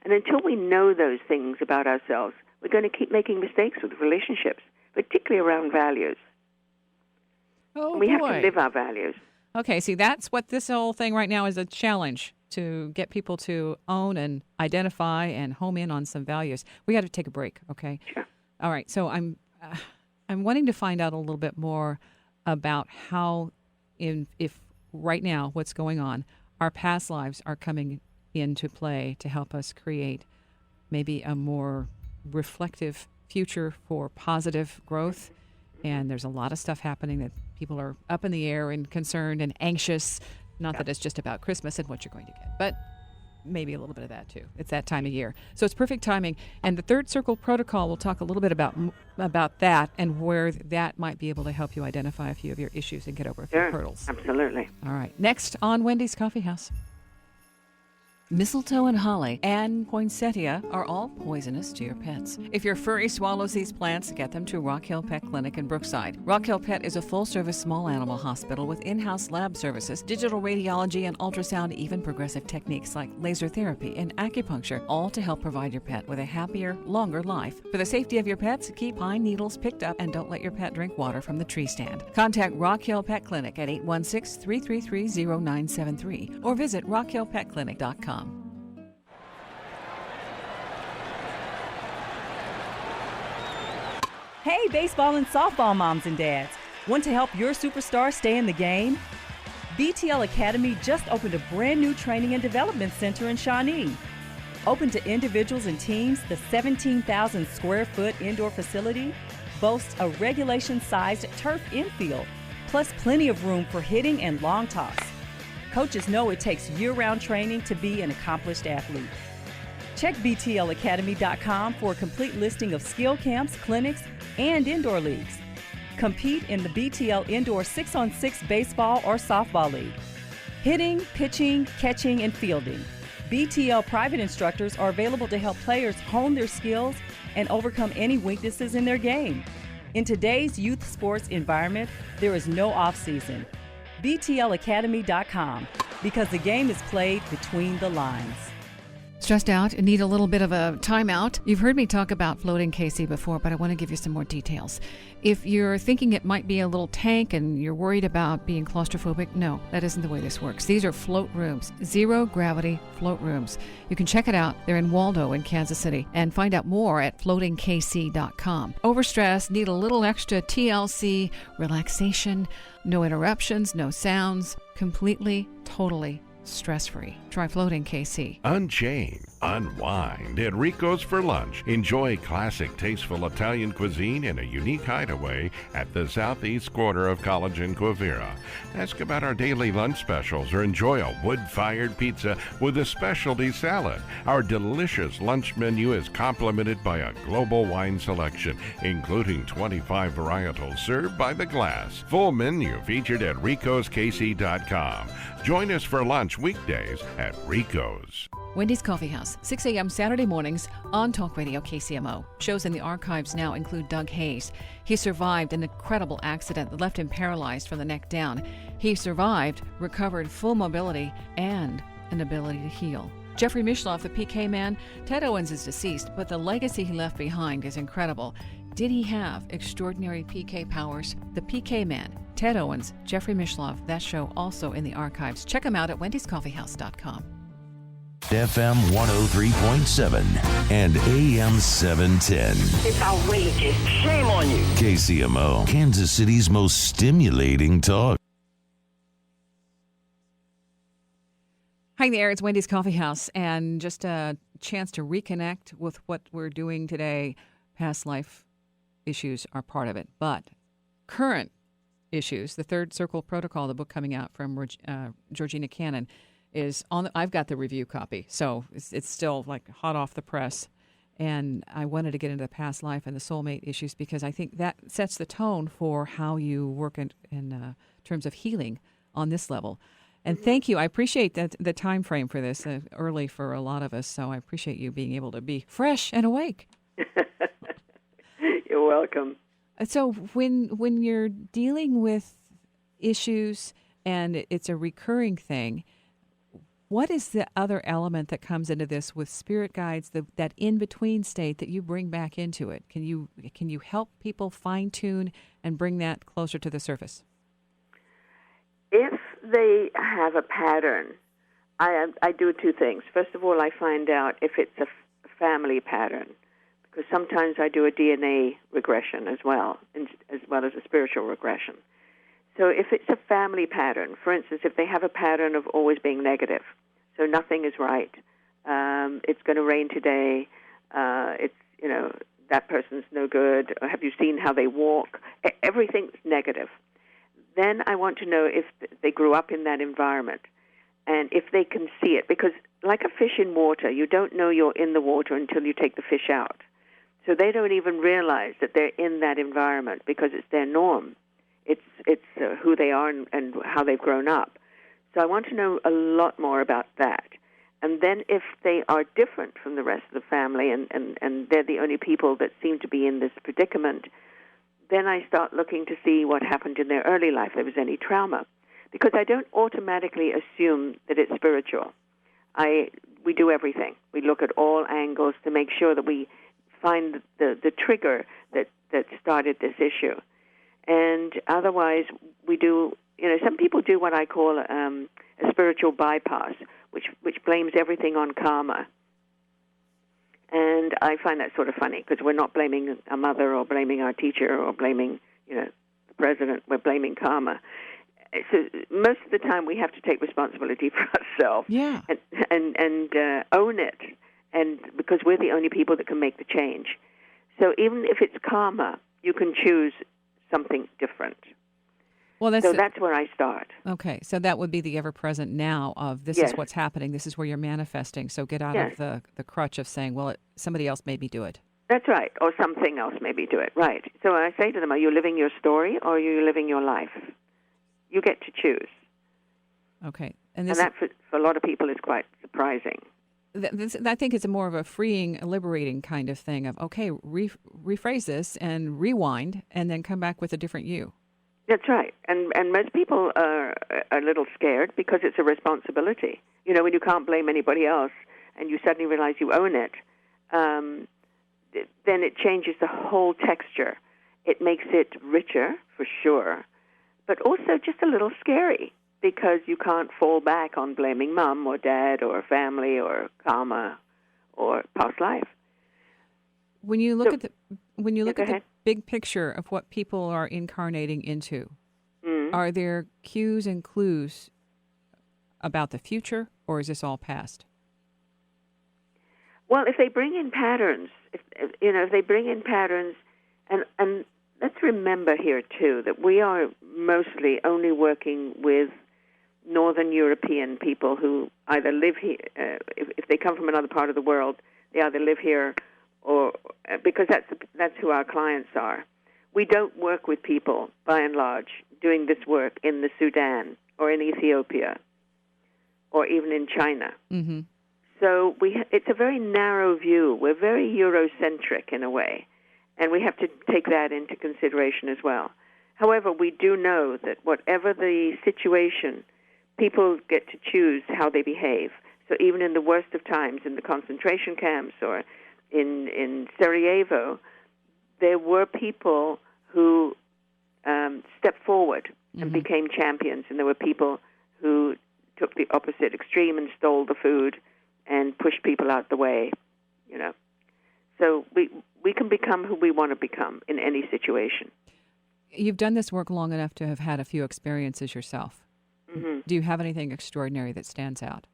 [SPEAKER 6] And until we know those things about ourselves, we're going to keep making mistakes with relationships, particularly around values.
[SPEAKER 2] Oh,
[SPEAKER 6] we
[SPEAKER 2] boy.
[SPEAKER 6] have to live our values.
[SPEAKER 2] Okay, see, that's what this whole thing right now is, a challenge. to get people to own and identify and home in on some values. We got to take a break, okay?
[SPEAKER 6] Sure.
[SPEAKER 2] All right. So I'm wanting to find out a little bit more about how, if right now what's going on, our past lives are coming into play to help us create maybe a more reflective future for positive growth. And there's a lot of stuff happening that people are up in the air and concerned and anxious. Not that it's just about Christmas and what you're going to get, but maybe a little bit of that too. It's that time of year. So it's perfect timing. And the Third Circle Protocol, we'll talk a little bit about that and where that might be able to help you identify a few of your issues and get over a few hurdles.
[SPEAKER 6] Absolutely.
[SPEAKER 2] All right. Next on Wendy's Coffee House.
[SPEAKER 3] Mistletoe and holly and poinsettia are all poisonous to your pets.
[SPEAKER 2] If your furry swallows these plants, get them to Rock Hill Pet Clinic in Brookside. Rock Hill Pet is a full-service small animal hospital with in-house lab services, digital radiology and ultrasound, even progressive techniques like laser therapy and acupuncture, all to help provide your pet with a happier, longer life. For the safety of your pets, keep pine needles picked up and don't let your pet drink water from the tree stand. Contact Rock Hill Pet Clinic at 816-333-0973 or visit rockhillpetclinic.com.
[SPEAKER 5] Hey, baseball and softball moms and dads. Want to help your superstar stay in the game? BTL Academy just opened a brand new training and development center in Shawnee. Open to individuals and teams, the 17,000 square foot indoor facility boasts a regulation-sized turf infield, plus plenty of room for hitting and long toss. Coaches know it takes year-round training to be an accomplished athlete. Check BTLacademy.com for a complete listing of skill camps, clinics, and indoor leagues. Compete in the BTL Indoor 6-on-6 Baseball or Softball League. Hitting, pitching, catching, and fielding. BTL private instructors are available to help players hone their skills and overcome any weaknesses in their game. In today's youth sports environment, there is no off-season. BTLacademy.com, because the game is played between the lines.
[SPEAKER 3] Stressed out and need a little bit of a timeout? You've heard me talk about floating KC before, but I want to give you some more details. If you're thinking it might be a little tank and you're worried about being claustrophobic, no, that isn't the way this works. These are float rooms, zero gravity float rooms. You can check it out. They're in Waldo in Kansas City, and find out more at floatingkc.com. Overstressed, need a little extra TLC, relaxation, no interruptions, no sounds, completely, totally stress-free. Try Floating KC.
[SPEAKER 4] Unchain, unwind at Rico's for lunch. Enjoy classic, tasteful Italian cuisine in a unique hideaway at the southeast quarter of College and Quivira. Ask about our daily lunch specials or enjoy a wood-fired pizza with a specialty salad. Our delicious lunch menu is complemented by a global wine selection, including 25 varietals served by the glass. Full menu featured at ricoskc.com. Join us for lunch weekdays at Rico's.
[SPEAKER 3] Wendy's Coffee House, 6 a.m. Saturday mornings on Talk Radio KCMO. Shows in the archives now include Doug Hayes. He survived an incredible accident that left him paralyzed from the neck down. He survived, recovered full mobility, and an ability to heal. Jeffrey Mishloff, the PK man. Ted Owens is deceased, but the legacy he left behind is incredible. Did he have extraordinary PK powers? The PK man, Ted Owens, Jeffrey Mishloff. That show also in the archives. Check them out at wendyscoffeehouse.com.
[SPEAKER 1] FM 103.7 and AM 710.
[SPEAKER 11] It's outrageous. Shame on you.
[SPEAKER 1] KCMO, Kansas City's most stimulating talk.
[SPEAKER 2] Hi there, it's Wendy's Coffee House, and just a chance to reconnect with what we're doing today. Past life issues are part of it, but current issues, the Third Circle Protocol, the book coming out from Georgina Cannon, is on. I've got the review copy, so it's still like hot off the press. And I wanted to get into the past life and the soulmate issues because I think that sets the tone for how you work in terms of healing on this level. And thank you. I appreciate that the time frame for this, early for a lot of us. So I appreciate you being able to be fresh and awake.
[SPEAKER 6] You're welcome.
[SPEAKER 2] So when you're dealing with issues and it's a recurring thing, what is the other element that comes into this with spirit guides, that in-between state that you bring back into it? Can you help people fine-tune and bring that closer to the surface?
[SPEAKER 6] If they have a pattern I do two things. First of all, I find out if it's a family pattern, because sometimes I do a DNA regression as well as a spiritual regression. So if it's a family pattern, for instance, if they have a pattern of always being negative, so nothing is right, it's going to rain today, that person's no good, or have you seen how they walk? Everything's negative. Then I want to know if they grew up in that environment and if they can see it. Because like a fish in water, you don't know you're in the water until you take the fish out. So they don't even realize that they're in that environment because it's their norm. It's who they are and how they've grown up. So I want to know a lot more about that. And then if they are different from the rest of the family and they're the only people that seem to be in this predicament, then I start looking to see what happened in their early life, if there was any trauma. Because I don't automatically assume that it's spiritual. We do everything. We look at all angles to make sure that we find the trigger that started this issue. And otherwise, we do, some people do what I call a spiritual bypass, which blames everything on karma. And I find that sort of funny, because we're not blaming our mother or blaming our teacher or blaming, the president. We're blaming karma. So most of the time we have to take responsibility for ourselves and own it, and because we're the only people that can make the change. So even if it's karma, you can choose something different.
[SPEAKER 2] Well,
[SPEAKER 6] that's where I start.
[SPEAKER 2] Okay, so that would be the ever-present now of this is what's happening, this is where you're manifesting. So get out of the crutch of saying, well, somebody else made me do it.
[SPEAKER 6] That's right, or something else made me do it, right. So I say to them, are you living your story or are you living your life? You get to choose.
[SPEAKER 2] Okay.
[SPEAKER 6] And that, for a lot of people, is quite surprising.
[SPEAKER 2] I think it's more of a freeing, liberating kind of thing of, okay, rephrase this and rewind and then come back with a different you.
[SPEAKER 6] That's right. And most people are a little scared because it's a responsibility. When you can't blame anybody else and you suddenly realize you own it, then it changes the whole texture. It makes it richer, for sure, but also just a little scary because you can't fall back on blaming mom or dad or family or karma or past life.
[SPEAKER 2] When you look at the big picture of what people are incarnating into, are there cues and clues about the future, or is this all past?
[SPEAKER 6] Well, if they bring in patterns, if they bring in patterns, and let's remember here too that we are mostly only working with Northern European people who either live here, if they come from another part of the world, they either live here or because that's who our clients are. We don't work with people, by and large, doing this work in the Sudan or in Ethiopia or even in China.
[SPEAKER 2] Mm-hmm.
[SPEAKER 6] So it's a very narrow view. We're very Eurocentric in a way, and we have to take that into consideration as well. However, we do know that whatever the situation, people get to choose how they behave. So even in the worst of times, in the concentration camps or in Sarajevo, there were people who stepped forward and became champions, and there were people who took the opposite extreme and stole the food and pushed people out the way, So we can become who we want to become in any situation.
[SPEAKER 2] You've done this work long enough to have had a few experiences yourself.
[SPEAKER 6] Mm-hmm.
[SPEAKER 2] Do you have anything extraordinary that stands out?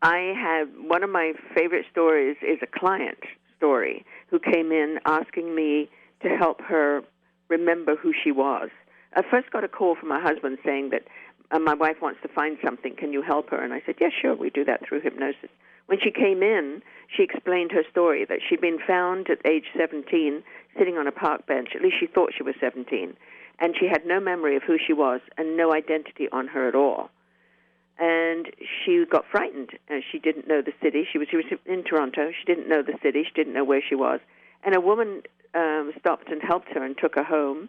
[SPEAKER 6] I have one of my favorite stories is a client story who came in asking me to help her remember who she was. I first got a call from my husband saying that my wife wants to find something. Can you help her? And I said, yes, sure. We do that through hypnosis. When she came in, she explained her story, that she'd been found at age 17 sitting on a park bench. At least she thought she was 17. And she had no memory of who she was and no identity on her at all. And she got frightened. She didn't know the city. She was in Toronto. She didn't know the city. She didn't know where she was. And a woman stopped and helped her and took her home.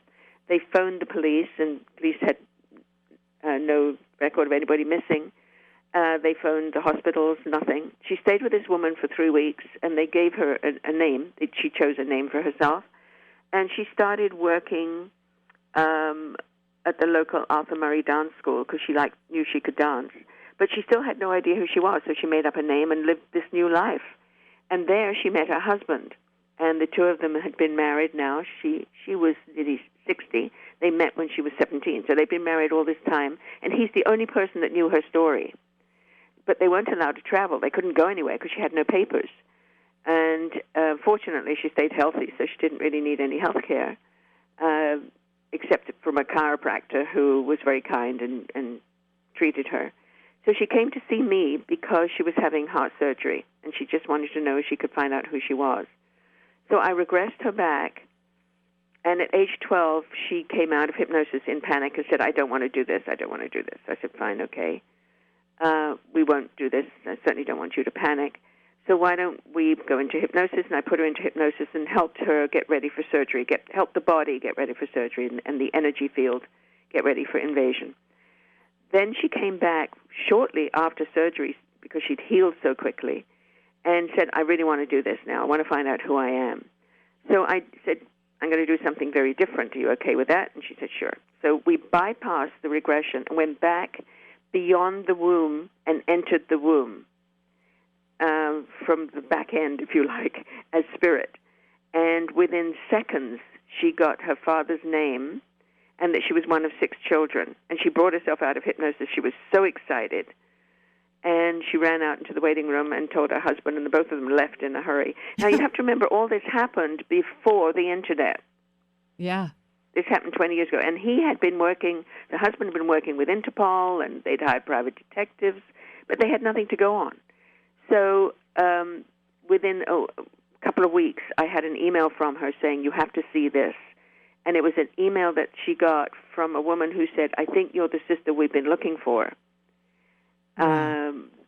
[SPEAKER 6] They phoned the police, and police had no record of anybody missing. They phoned the hospitals, nothing. She stayed with this woman for 3 weeks, and they gave her a name. She chose a name for herself. And she started working at the local Arthur Murray dance school because she knew she could dance. But she still had no idea who she was, so she made up a name and lived this new life. And there she met her husband, and the two of them had been married now. She was nearly 60. They met when she was 17, so they've been married all this time, and he's the only person that knew her story. But they weren't allowed to travel. They couldn't go anywhere because she had no papers. And fortunately, she stayed healthy, so she didn't really need any health care, except from a chiropractor who was very kind and treated her. So she came to see me because she was having heart surgery, and she just wanted to know if she could find out who she was. So I regressed her back, and at age 12, she came out of hypnosis in panic and said, I don't want to do this, I don't want to do this. I said, fine, okay. We won't do this. I certainly don't want you to panic. So why don't we go into hypnosis? And I put her into hypnosis and helped her get ready for surgery, help the body get ready for surgery and the energy field get ready for invasion. Then she came back shortly after surgery because she'd healed so quickly and said, I really want to do this now. I want to find out who I am. So I said, I'm going to do something very different. Are you okay with that? And she said, sure. So we bypassed the regression and went back beyond the womb and entered the womb from the back end, if you like, as spirit. And within seconds, she got her father's name and that she was one of 6 children. And she brought herself out of hypnosis. She was so excited. And she ran out into the waiting room and told her husband, and the both of them left in a hurry. Now, you have to remember, all this happened before the Internet.
[SPEAKER 2] Yeah.
[SPEAKER 6] This happened 20 years ago. And he had been working, the husband had been working with Interpol, and they'd hired private detectives, but they had nothing to go on. So within a couple of weeks, I had an email from her saying, you have to see this. And it was an email that she got from a woman who said, I think you're the sister we've been looking for.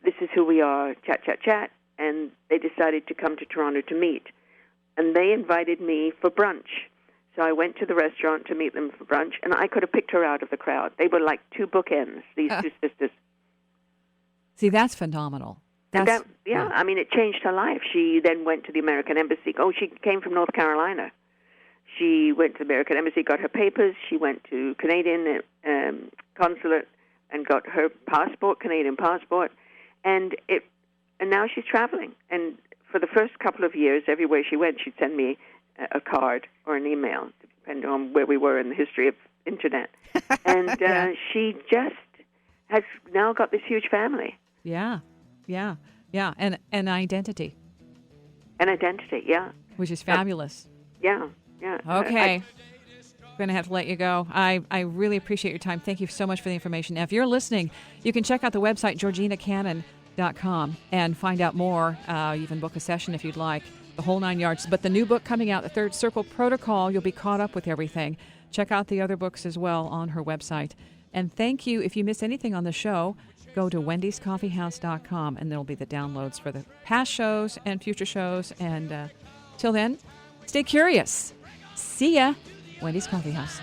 [SPEAKER 6] This is who we are, chat, chat, chat. And they decided to come to Toronto to meet. And they invited me for brunch. So I went to the restaurant to meet them for brunch, and I could have picked her out of the crowd. They were like 2 bookends, these 2 sisters.
[SPEAKER 2] See, that's phenomenal.
[SPEAKER 6] I mean, it changed her life. She then went to the American Embassy. Oh, she came from North Carolina. She went to the American Embassy, got her papers. She went to Canadian consulate and got her passport, Canadian passport. And now she's traveling. And for the first couple of years, everywhere she went, she'd send me a card or an email, depending on where we were in the history of Internet. And she just has now got this huge family.
[SPEAKER 2] Yeah. And an identity.
[SPEAKER 6] An identity, yeah.
[SPEAKER 2] Which is fabulous.
[SPEAKER 6] Yeah.
[SPEAKER 2] Okay. I'm going to have to let you go. I really appreciate your time. Thank you so much for the information. Now, if you're listening, you can check out the website, georginacannon.com, and find out more. You can book a session if you'd like, the whole 9 yards. But the new book coming out, The Third Circle Protocol, you'll be caught up with everything. Check out the other books as well on her website. And thank you. If you miss anything on the show, go to wendyscoffeehouse.com, and there'll be the downloads for the past shows and future shows. And till then, stay curious. See ya. Wendy's Coffee House.